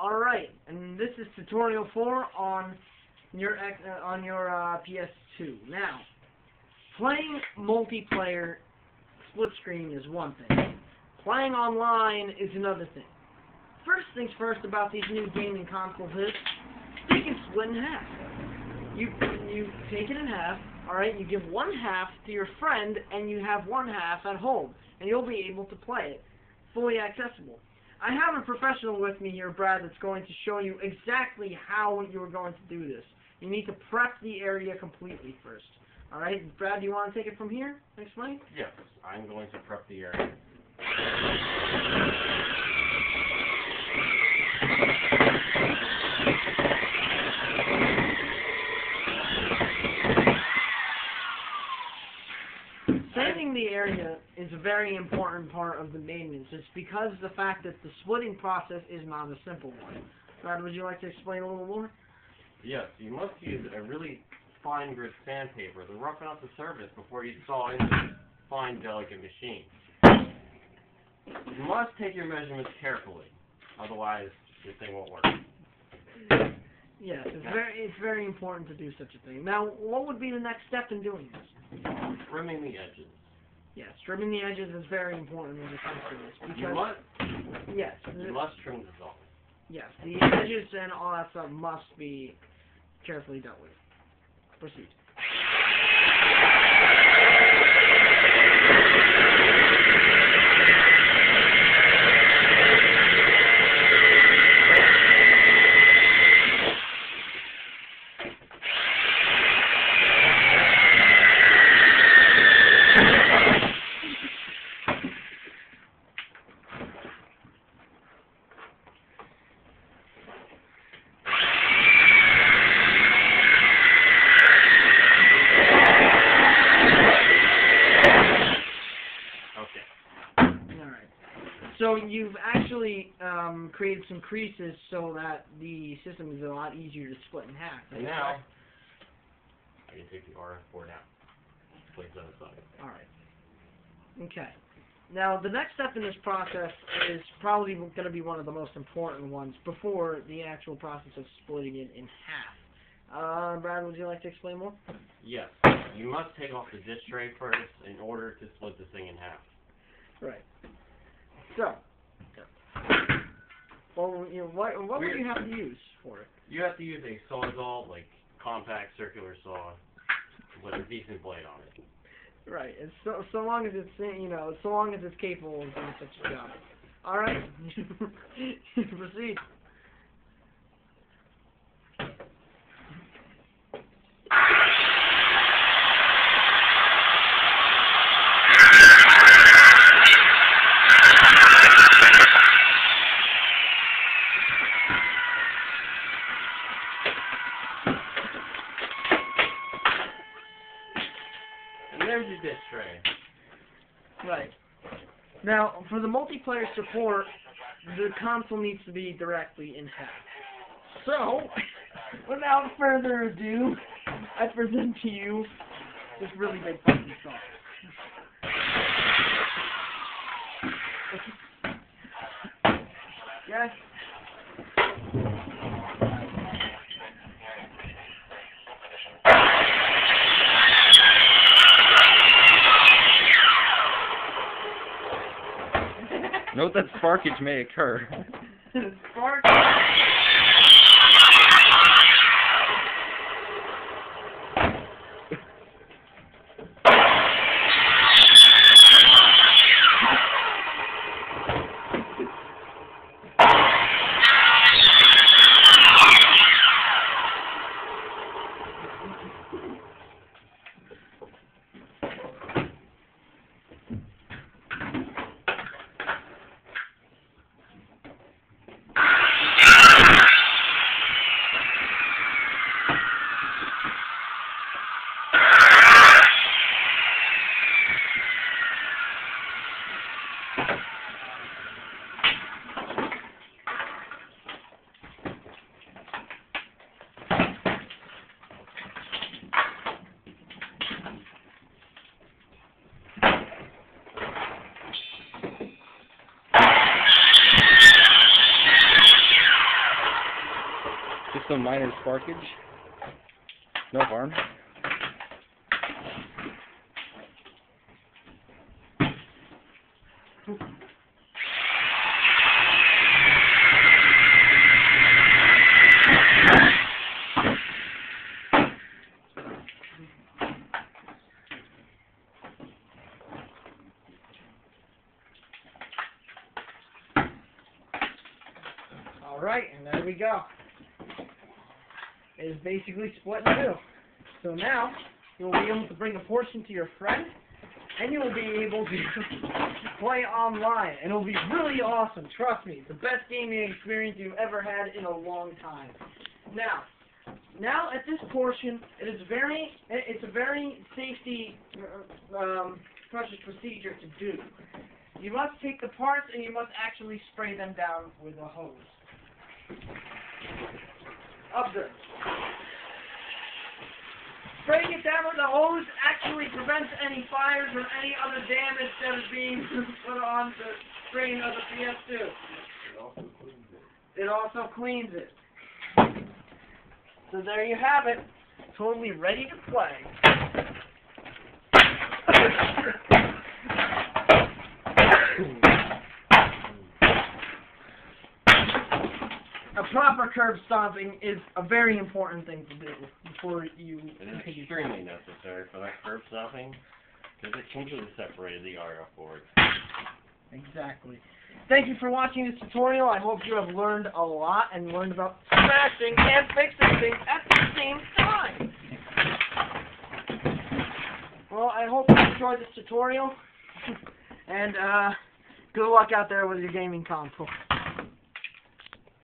Alright, and this is tutorial 4 on your PS2. Now, playing multiplayer split screen is one thing. Playing online is another thing. First things first about these new gaming consoles is they can split in half. You take it in half, alright, you give one half to your friend and you have one half at home, and you'll be able to play it fully accessible. I have a professional with me here, Brad, that's going to show you exactly how you're going to do this. You need to prep the area completely first. Alright, Brad, do you want to take it from here? Explain? Yes, I'm going to prep the area. Saving the area is a very important part of the maintenance. It's because of the fact that the splitting process is not a simple one. Brad, would you like to explain a little more? Yes, you must use a really fine grit sandpaper to roughen out the surface before you saw into this fine, delicate machine. You must take your measurements carefully, otherwise this thing won't work. Yes, it's very important to do such a thing. Now, what would be the next step in doing this? Trimming the edges. Yes, trimming the edges is very important when it comes to this. Because, you must trim this off. Yes, the edges and all that stuff must be carefully dealt with. Proceed. So you've actually created some creases so that the system is a lot easier to split in half. And now, I can take the RF4 out. Place it on the side. Alright. Okay. Now, the next step in this process is probably going to be one of the most important ones before the actual process of splitting it in half. Brad, would you like to explain more? Yes. You must take off the disk tray first in order to split this thing in half. Right. So, well, you know, what would you have to use for it? You have to use a sawzall, like compact circular saw, with a decent blade on it. Right. And so long as it's so long as it's capable of doing such a job. All right. Proceed. There's your disk tray. Right. Now, for the multiplayer support, the console needs to be directly in half. So, without further ado, I present to you this really big fucking saw. Yes? Note that sparkage may occur. Spark. Just some minor sparkage. No harm. Alright, and there we go. It is basically split in two. So now, you'll be able to bring a portion to your friend, and you will be able to play online. And it'll be really awesome, trust me. It's the best gaming experience you've ever had in a long time. Now at this portion, it's a very safety precious procedure to do. You must take the parts and you must actually spray them down with a hose. Up there. Spraying it down with a hose actually prevents any fires or any other damage that is being put on the screen of the PS2. It also cleans it. So there you have it. Totally ready to play. A proper curb stomping is a very important thing to do before you It is extremely necessary for that curb stopping, because it completely separated the RF board. Exactly. Thank you for watching this tutorial. I hope you have learned a lot and learned about smashing and fixing things at the same time. Well, I hope you enjoyed this tutorial, and good luck out there with your gaming console.